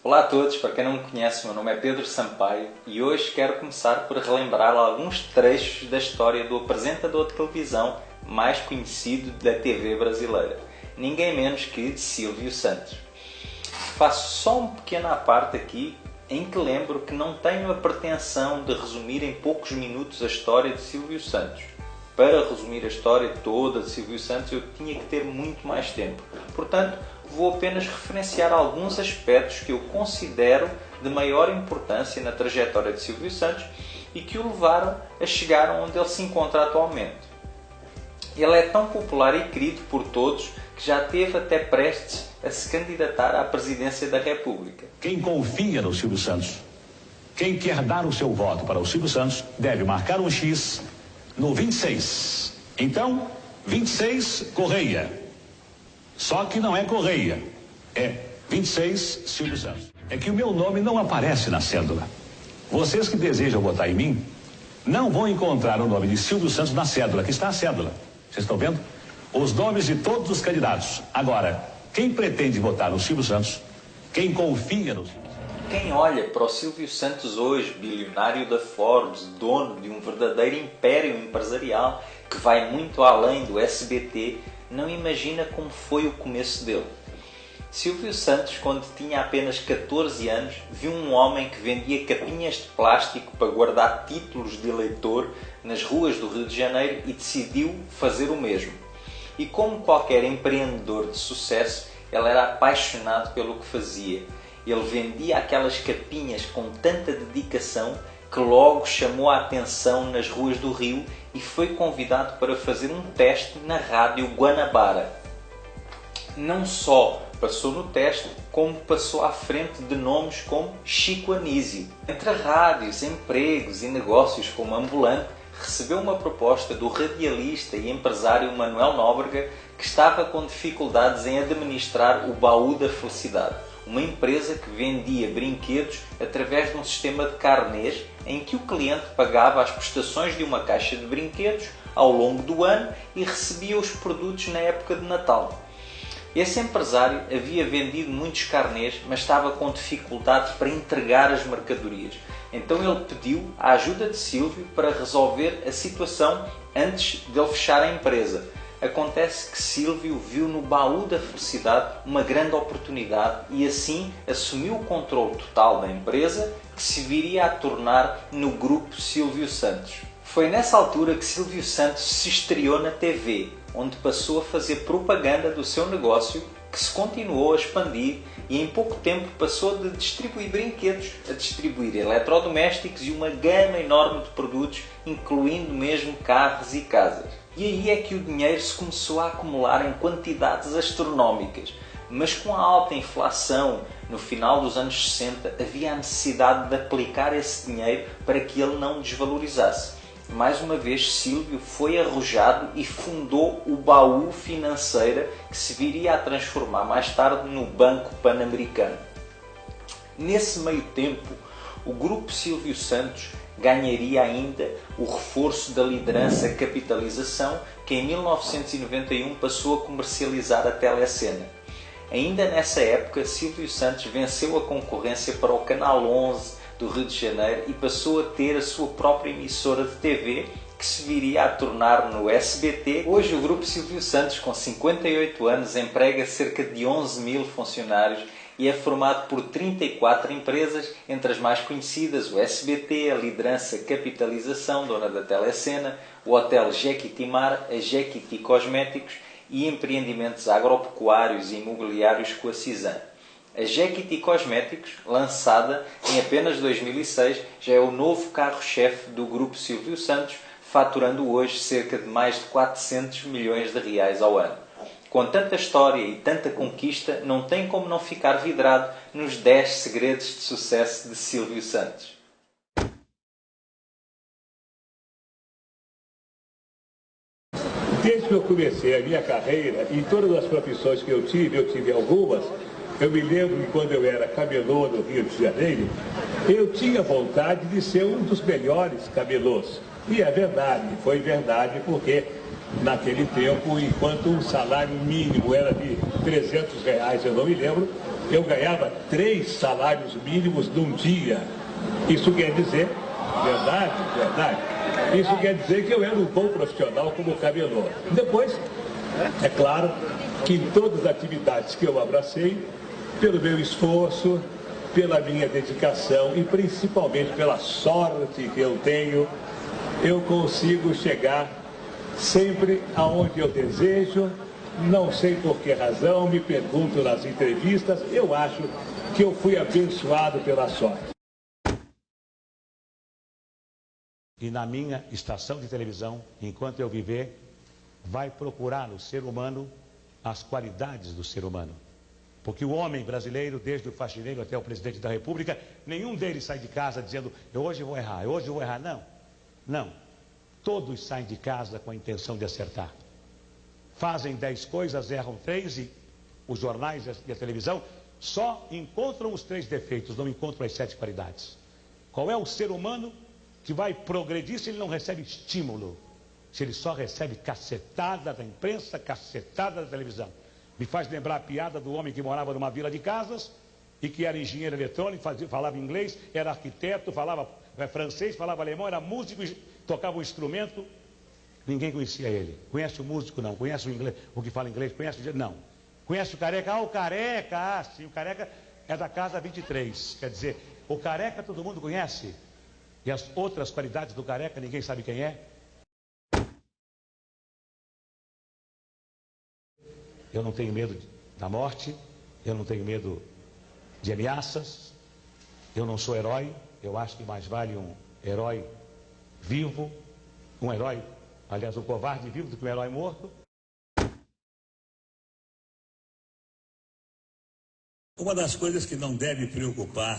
Olá a todos, para quem não me conhece, meu nome é Pedro Sampaio e hoje quero começar por relembrar alguns trechos da história do apresentador de televisão mais conhecido da TV brasileira, ninguém menos que Silvio Santos. Faço só um pequeno à parte aqui em que lembro que não tenho a pretensão de resumir em poucos minutos a história de Silvio Santos. Para resumir a história toda de Silvio Santos eu tinha que ter muito mais tempo, portanto vou apenas referenciar alguns aspectos que eu considero de maior importância na trajetória de Silvio Santos e que o levaram a chegar onde ele se encontra atualmente. Ele é tão popular e querido por todos que já esteve até prestes a se candidatar à presidência da República. Quem confia no Silvio Santos, quem quer dar o seu voto para o Silvio Santos, deve marcar um X no 26. Então, 26, Correia. Só que não é Correia, é 26 Silvio Santos. É que o meu nome não aparece na cédula. Vocês que desejam votar em mim, não vão encontrar o nome de Silvio Santos na cédula, que está a cédula. Vocês estão vendo? Os nomes de todos os candidatos. Agora, quem pretende votar no Silvio Santos, quem confia no Silvio Santos. Quem olha para o Silvio Santos hoje, bilionário da Forbes, dono de um verdadeiro império empresarial que vai muito além do SBT, não imagina como foi o começo dele. Silvio Santos, quando tinha apenas 14 anos, viu um homem que vendia capinhas de plástico para guardar títulos de eleitor nas ruas do Rio de Janeiro e decidiu fazer o mesmo. E como qualquer empreendedor de sucesso, ele era apaixonado pelo que fazia. Ele vendia aquelas capinhas com tanta dedicação que logo chamou a atenção nas ruas do Rio e foi convidado para fazer um teste na Rádio Guanabara. Não só passou no teste, como passou à frente de nomes como Chico Anísio. Entre rádios, empregos e negócios como ambulante, recebeu uma proposta do radialista e empresário Manuel Nóbrega, que estava com dificuldades em administrar o Baú da Felicidade, uma empresa que vendia brinquedos através de um sistema de carnês em que o cliente pagava as prestações de uma caixa de brinquedos ao longo do ano e recebia os produtos na época de Natal. Esse empresário havia vendido muitos carnês, mas estava com dificuldades para entregar as mercadorias. Então ele pediu a ajuda de Silvio para resolver a situação antes de ele fechar a empresa. Acontece que Silvio viu no Baú da Felicidade uma grande oportunidade e assim assumiu o controle total da empresa, que se viria a tornar no Grupo Silvio Santos. Foi nessa altura que Silvio Santos se estreou na TV, onde passou a fazer propaganda do seu negócio, que se continuou a expandir e em pouco tempo passou de distribuir brinquedos a distribuir eletrodomésticos e uma gama enorme de produtos, incluindo mesmo carros e casas. E aí é que o dinheiro se começou a acumular em quantidades astronómicas. Mas com a alta inflação no final dos anos 60 havia a necessidade de aplicar esse dinheiro para que ele não desvalorizasse. Mais uma vez Silvio foi arrojado e fundou o Baú Financeira, que se viria a transformar mais tarde no Banco Pan-Americano. Nesse meio tempo, o Grupo Silvio Santos ganharia ainda o reforço da liderança Capitalização, que em 1991 passou a comercializar a Telecena. Ainda nessa época, Silvio Santos venceu a concorrência para o Canal 11 do Rio de Janeiro e passou a ter a sua própria emissora de TV, que se viria a tornar no SBT. Hoje o Grupo Silvio Santos, com 58 anos, emprega cerca de 11 mil funcionários e é formado por 34 empresas, entre as mais conhecidas o SBT, a liderança Capitalização, dona da Telecena, o Hotel Jequitimar, a Jequiti Cosméticos e empreendimentos agropecuários e imobiliários com a Cisan. A Jequiti Cosméticos, lançada em apenas 2006, já é o novo carro-chefe do Grupo Silvio Santos, faturando hoje cerca de mais de 400 milhões de reais ao ano. Com tanta história e tanta conquista, não tem como não ficar vidrado nos 10 segredos de sucesso de Silvio Santos. Desde que eu comecei a minha carreira, em todas as profissões que eu tive algumas, eu me lembro que quando eu era camelô no Rio de Janeiro, eu tinha vontade de ser um dos melhores camelôs. E é verdade, foi verdade, porque naquele tempo, enquanto o salário mínimo era de R$300, eu não me lembro, eu ganhava 3 salários mínimos num dia. Isso quer dizer, verdade, isso quer dizer que eu era um bom profissional como camelô. Depois, é claro que em todas as atividades que eu abracei, pelo meu esforço, pela minha dedicação e principalmente pela sorte que eu tenho, eu consigo chegar sempre aonde eu desejo. Não sei por que razão, me pergunto nas entrevistas, eu acho que eu fui abençoado pela sorte. E na minha estação de televisão, enquanto eu viver, vai procurar no ser humano as qualidades do ser humano. Porque o homem brasileiro, desde o faxineiro até o presidente da República, nenhum deles sai de casa dizendo, hoje eu vou errar, hoje eu vou errar. Não. Todos saem de casa com a intenção de acertar. Fazem 10 coisas, erram 3 e os jornais e a televisão só encontram os 3 defeitos, não encontram as 7 qualidades. Qual é o ser humano que vai progredir se ele não recebe estímulo? Se ele só recebe cacetada da imprensa, cacetada da televisão. Me faz lembrar a piada do homem que morava numa vila de casas e que era engenheiro eletrônico, falava inglês, era arquiteto, falava francês, falava alemão, era músico, tocava um instrumento. Ninguém conhecia ele. Conhece o músico? Não. Conhece o inglês? O que fala inglês? Conhece o... Não. Conhece o careca? O careca! Sim, o careca é da casa 23. Quer dizer, o careca todo mundo conhece. E as outras qualidades do careca ninguém sabe quem é. Eu não tenho medo da morte. Eu não tenho medo de ameaças. Eu não sou herói. Eu acho que mais vale um herói vivo, um herói... Aliás, um covarde vivo do que um herói morto. Uma das coisas que não deve preocupar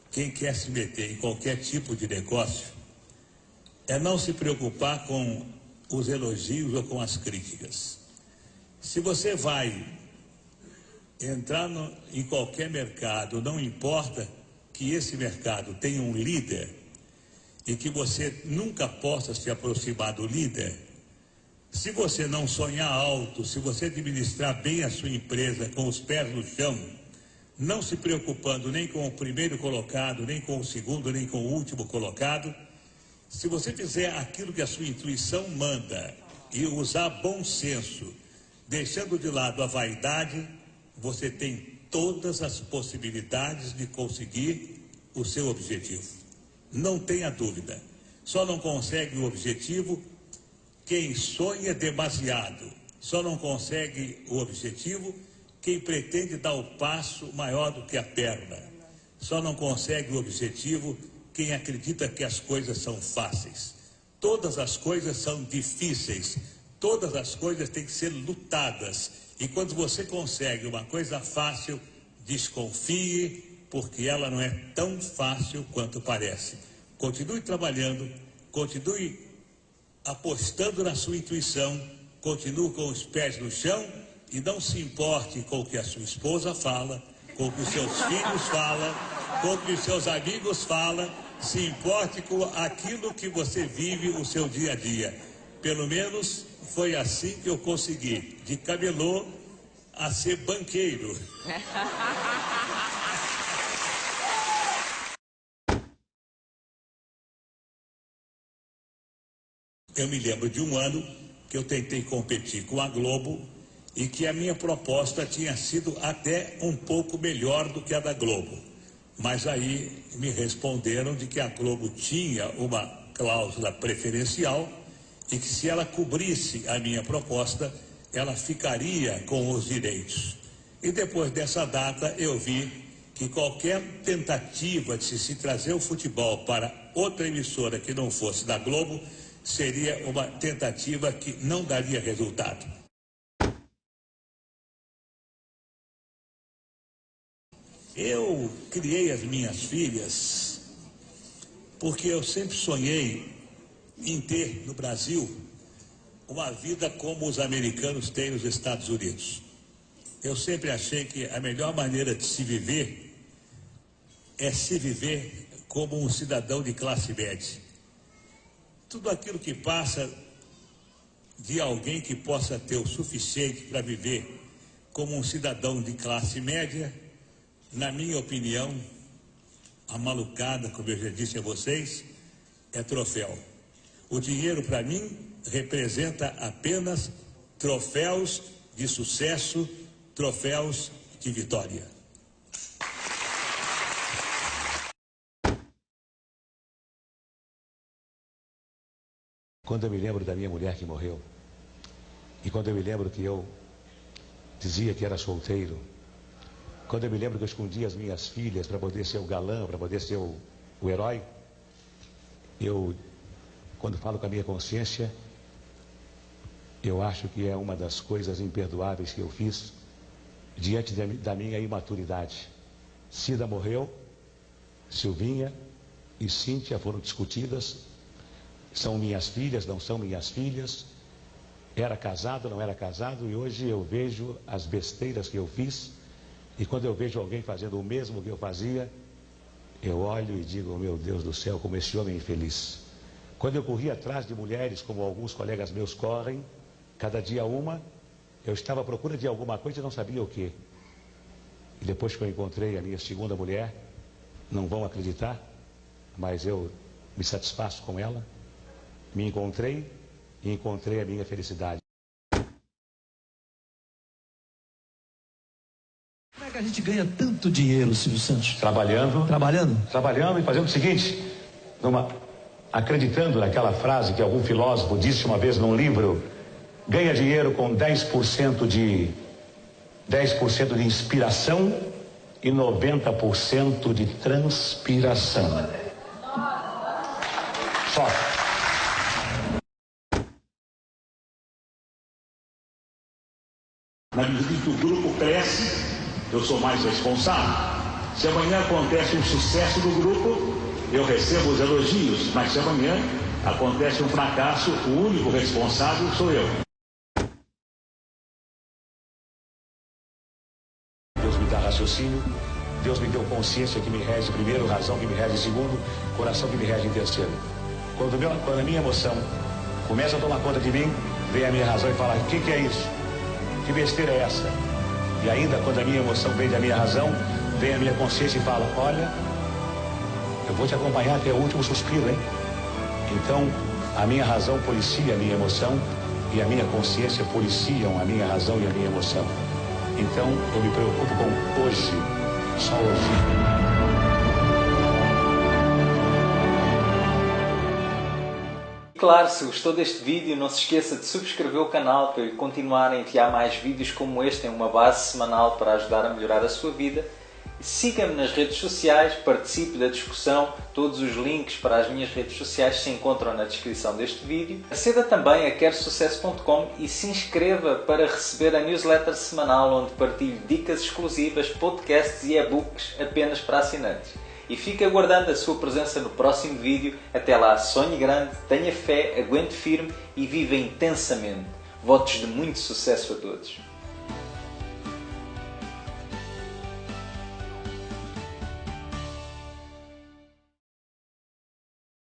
quem quer se meter em qualquer tipo de negócio é não se preocupar com os elogios ou com as críticas. Se você vai entrar em qualquer mercado, não importa que esse mercado tenha um líder, e que você nunca possa se aproximar do líder, se você não sonhar alto, se você administrar bem a sua empresa com os pés no chão, não se preocupando nem com o primeiro colocado, nem com o segundo, nem com o último colocado, se você fizer aquilo que a sua intuição manda e usar bom senso, deixando de lado a vaidade, você tem todas as possibilidades de conseguir o seu objetivo. Não tenha dúvida. Só não consegue o objetivo quem sonha demasiado. Só não consegue o objetivo quem pretende dar o passo maior do que a perna. Só não consegue o objetivo quem acredita que as coisas são fáceis. Todas as coisas são difíceis. Todas as coisas têm que ser lutadas. E quando você consegue uma coisa fácil, desconfie, porque ela não é tão fácil quanto parece. Continue trabalhando, continue apostando na sua intuição, continue com os pés no chão e não se importe com o que a sua esposa fala, com o que os seus filhos falam, com o que os seus amigos falam, se importe com aquilo que você vive o seu dia a dia. Pelo menos foi assim que eu consegui, de camelô a ser banqueiro. Eu me lembro de um ano que eu tentei competir com a Globo e que a minha proposta tinha sido até um pouco melhor do que a da Globo. Mas aí me responderam de que a Globo tinha uma cláusula preferencial e que se ela cobrisse a minha proposta, ela ficaria com os direitos. E depois dessa data eu vi que qualquer tentativa de se trazer o futebol para outra emissora que não fosse da Globo seria uma tentativa que não daria resultado. Eu criei as minhas filhas porque eu sempre sonhei em ter no Brasil uma vida como os americanos têm nos Estados Unidos. Eu sempre achei que a melhor maneira de se viver é se viver como um cidadão de classe média. Tudo aquilo que passa de alguém que possa ter o suficiente para viver como um cidadão de classe média, Na minha opinião, a malucada, como eu já disse a vocês, é troféu. O dinheiro, para mim, representa apenas troféus de sucesso, troféus de vitória. Quando eu me lembro da minha mulher que morreu, e quando eu me lembro que eu dizia que era solteiro, quando eu me lembro que eu escondia as minhas filhas para poder ser o galã, para poder ser o herói, quando falo com a minha consciência, eu acho que é uma das coisas imperdoáveis que eu fiz diante da minha imaturidade. Cida morreu, Silvinha e Cíntia foram discutidas. São minhas filhas, não são minhas filhas. Era casado, não era casado. E hoje eu vejo as besteiras que eu fiz. E quando eu vejo alguém fazendo o mesmo que eu fazia, eu olho e digo, meu Deus do céu, como esse homem é infeliz. Quando eu corria atrás de mulheres, como alguns colegas meus correm, cada dia uma, eu estava à procura de alguma coisa e não sabia o que. E depois que eu encontrei a minha segunda mulher, não vão acreditar, mas eu me satisfaço com ela. Me encontrei e encontrei a minha felicidade. Como é que a gente ganha tanto dinheiro, Silvio Santos? Trabalhando e fazendo o seguinte, acreditando naquela frase que algum filósofo disse uma vez num livro, ganha dinheiro com 10% de inspiração e 90% de transpiração. Só. Na medida em que o grupo cresce, eu sou mais responsável. Se amanhã acontece um sucesso do grupo, eu recebo os elogios, mas se amanhã acontece um fracasso, o único responsável sou eu. Deus me dá raciocínio, Deus me deu consciência que me rege primeiro, razão que me rege segundo, coração que me rege em terceiro. Quando a minha emoção começa a tomar conta de mim, vem a minha razão e fala, o que é isso? Que besteira é essa? E ainda quando a minha emoção vem da minha razão, vem a minha consciência e fala, olha, eu vou te acompanhar até o último suspiro, hein? Então, a minha razão policia a minha emoção e a minha consciência policiam a minha razão e a minha emoção. Então, eu me preocupo com hoje, só hoje. Claro, se gostou deste vídeo, não se esqueça de subscrever o canal para eu continuar a enviar mais vídeos como este em uma base semanal para ajudar a melhorar a sua vida. Siga-me nas redes sociais, participe da discussão, todos os links para as minhas redes sociais se encontram na descrição deste vídeo. Aceda também a querosucesso.com e se inscreva para receber a newsletter semanal onde partilho dicas exclusivas, podcasts e e-books apenas para assinantes. E fico aguardando a sua presença no próximo vídeo. Até lá, sonhe grande, tenha fé, aguente firme e viva intensamente. Votos de muito sucesso a todos.